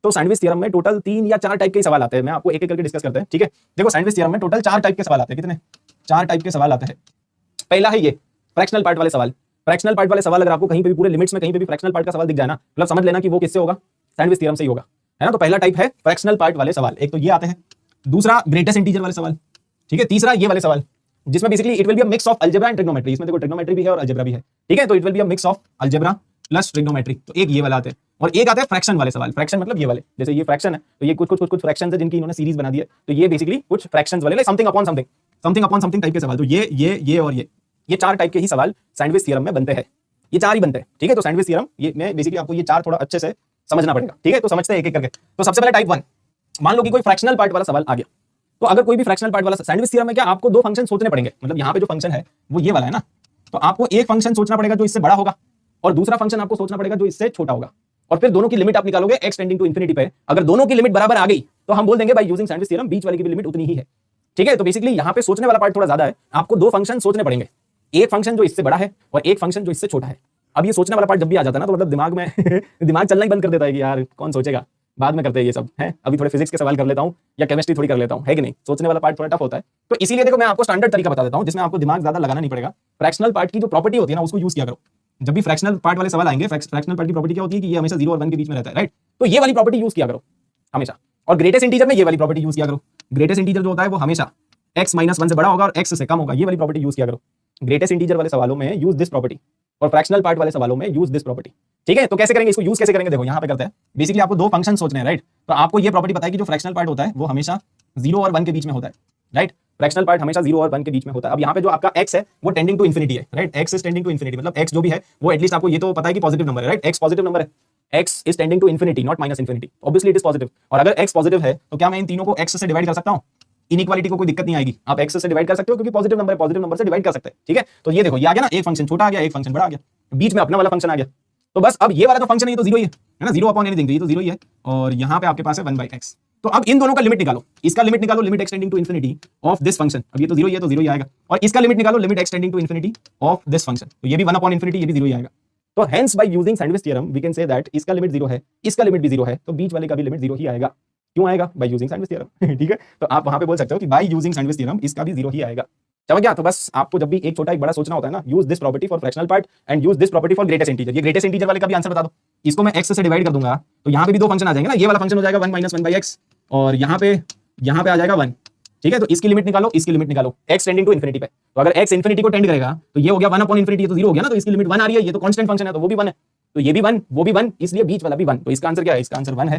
तो sandwich theorem में total 3 या 4 टाइप के सवाल आते हैं, मैं आपको एक एक करके डिस्कस करते हैं, ठीक है। देखो सैंडविच थ्योरम में टोटल 4 टाइप के सवाल आते हैं, कितने 4 टाइप के सवाल आते हैं। पहला है ये फ्रैक्शनल पार्ट वाले सवाल। फ्रैक्शनल पार्ट वाले सवाल अगर आपको कहीं पे भी पूरे लिमिट्स में कहीं पे भी फ्रैक्शनल पार्ट का सवाल दिख जाए ना, मतलब समझ लेना कि वो किससे होगा, सैंडविच थ्योरम से ही होगा, है ना। तो पहला टाइप है फ्रैक्शनल पार्ट वाले सवाल, एक तो ये आते हैं। दूसरा ग्रेटेस्ट इंटीजर वाले सवाल, ठीक है। तीसरा ये वाले सवाल जिसमें basically it will be a mix of algebra and trigonometry, इसमें देखो ट्रिग्नोमेट्री भी है और अलजेब्रा भी है, ठीक है। तो it will be a mix of algebra plus trigonometry, तो एक ये वाला आते हैं। और एक आता है फ्रैक्शन वाले सवाल। फ्रैक्शन मतलब ये वाले, जैसे ये फ्रैक्शन है तो ये कुछ फ्रैक्शंस है जिनकी इन्होंने सीरीज बना दी है, तो ये बेसिकली कुछ फ्रैक्शंस वाले समथिंग अपॉन समथिंग टाइप के सवाल। तो ये और ये 4 टाइप के ही सवाल सैंडविच थ्योरम में बनते हैं, ये 4 ही बनते हैं, ठीक है। तो सैंडविच थ्योरम ये मैं बेसिकली आपको ये 4 थोड़ा अच्छे से समझना पड़ेगा, ठीक है। तो समझते हैं एक एक करके। तो सबसे पहले टाइप 1, मान लो कि कोई फ्रैक्शनल पार्ट वाला सवाल आ गया, तो अगर कोई भी फ्रैक्शनल पार्ट वाला सैंडविच थ्योरम में क्या आपको 2 फंक्शन सोचने पड़ेंगे, मतलब यहाँ पे जो फंक्शन है वो ये वाला है ना, तो आपको एक फंक्शन सोचना पड़ेगा जो इससे बड़ा होगा और दूसरा फंक्शन आपको सोचना पड़ेगा जो इससे छोटा होगा, और फिर दोनों की लिमिट आप निकालोगे x टेंडिंग टू इंफिनिटी पे। अगर दोनों की लिमिट बराबर आ गई तो हम बोल देंगे बाय यूजिंग सैंडविच थ्योरम बीच वाले की भी लिमिट उतनी ही है, ठीक है। तो बेसिकली यहाँ पे सोचने वाला पार्ट थोड़ा ज्यादा है, आपको 2 फंक्शन सोचने पड़ेंगे, एक फंक्शन जो इससे बड़ा है और एक फंक्शन जो इससे छोटा है। अब ये सोचने वाला पार्ट जब भी आ जाता है ना, तो मतलब दिमाग में दिमाग चलना ही बंद कर देता है कि यार कौन सोचेगा, बाद में करते हैं ये सब, है अभी थोड़े फिजिक्स के सवाल कर लेता हूं या केमिस्ट्री थोड़ी कर लेता हूं, है कि नहीं। सोचने वाला पार्ट थोड़ा टफ होता है, तो इसीलिए देखो मैं आपको स्टैंडर्ड तरीका बता देता हूं जिसमें आपको दिमाग ज्यादा लगाना नहीं पड़ेगा। फ्रैक्शनल पार्ट की जो प्रॉपर्टी होती है ना उसको यूज किया करो। जब भी फ्रैक्शनल पार्ट वाले सवाल आएंगे, फ्रैक्शनल पार्ट की प्रॉपर्टी क्या होती है कि ये हमेशा 0 और 1 के बीच में रहता है, राइट। तो ये वाली प्रॉपर्टी यूज किया करो हमेशा। और ग्रेटेस्ट इंटीजर में ये वाली प्रॉपर्टी यूज किया करो। ग्रेटेस्ट इंटीजर जो होता है वो हमेशा x - 1 से बड़ा होगा और x से कम होगा, ये वाली प्रॉपर्टी यूज किया करो। ग्रेटेस्ट इंटीजर वाले सवालों में यूज दिस प्रॉपर्टी और फ्रैक्शनल पार्ट वाले सवालों में यूज दिस प्रॉपर्टी, ठीक है। तो कैसे करेंगे इसको, यूज कैसे करेंगे, देखो यहाँ पे करते हैं। बेसिकली आपको 2 फंक्शन सोचने हैं, राइट। तो आपको ये प्रॉपर्टी बताएगी जो फ्रैक्शनल पार्ट होता है वो हमेशा 0 और 1 के बीच में होता है, राइट। फ्रैक्शनल पार्ट हमेशा 0 और 1 के बीच में होता है। अब यहाँ पे जो आपका x है वो टेंडिंग टू इंफिनिटी है, right. x is tending to infinity, मतलब x जो भी है वो एटलीस्ट आपको ये तो पता है कि पॉजिटिव नंबर है, राइट। x पॉजिटिव नंबर है, x is tending to infinity not minus infinity, obviously it is positive. और अगर x पॉजिटिव है तो क्या मैं इन तीनों को x से डिवाइड कर सकता हूँ, इनइक्वालिटी को कोई दिक्कत नहीं आएगी, आप x से डिवाइड कर सकते हो क्योंकि पॉजिटिव नंबर है, पॉजिटिव नंबर से डिवाइड कर सकते हैं, ठीक है। तो ये देखो ये आ गया ना, एक फंक्शन छोटा आ गया, एक फंक्शन बड़ा आ गया, बीच में अपना वाला फंक्शन आ गया। तो बस अब ये वाला जो फंक्शन है ये तो 0 ही है ना, 0 अपॉन एनीथिंग, ये तो 0 ही है। और यहाँ पे आपके पास है 1/x। तो अब इन दोनों का लिमिट निकालो, इसका लिमिट निकालो limit x tending to infinity of this function, अब ये तो 0 ही है तो 0 ही आएगा। और इसका लिमिट निकालो limit x tending to infinity of this function, तो ये भी 1 अपॉन इंफिनिटी, ये भी 0 ही आएगा। तो hence by using sandwich theorem we can say that इसका लिमिट 0 है, इसका लिमिट भी 0 है, तो बीच वाले का भी लिमिट 0 ही आएगा। क्यों आएगा, बाय यूजिंग सैंडविच थ्योरम, ठीक है। तो आप वहां पे बोल सकते हो कि बाय यूजिंग सैंडविच थ्योरम इसका भी 0 ही आएगा। समझ गया। तो बस आपको जब भी एक छोटा एक बड़ा सोचना होता है ना, use this property for fractional part and use this property for greatest integer. ये ग्रेटेस्ट इंटीजर वाले का भी आंसर बता दो, इसको मैं x से डिवाइड कर दूंगा तो यहाँ पे भी 2 फंक्शन आ जाएंगे ना, ये वाला फंक्शन हो जाएगा 1 - 1/x और यहाँ पे आ जाएगा 1, ठीक है। तो इसकी लिमिट निकालो, इसकी लिमिट निकालो x टेंडिंग टू इंफिनिटी पे। तो अगर x इंफिनिटी को टेंड करेगा तो ये हो गया 1 अपॉन इंफिनिटी, ये तो 0 हो गया ना, तो इसकी लिमिट 1 आ रही है, ये तो कांस्टेंट फंक्शन है तो वो भी 1 है, तो ये भी 1 वो भी 1, इसलिए बीच वाला भी 1। तो इसका आंसर क्या है, इसका आंसर 1 है।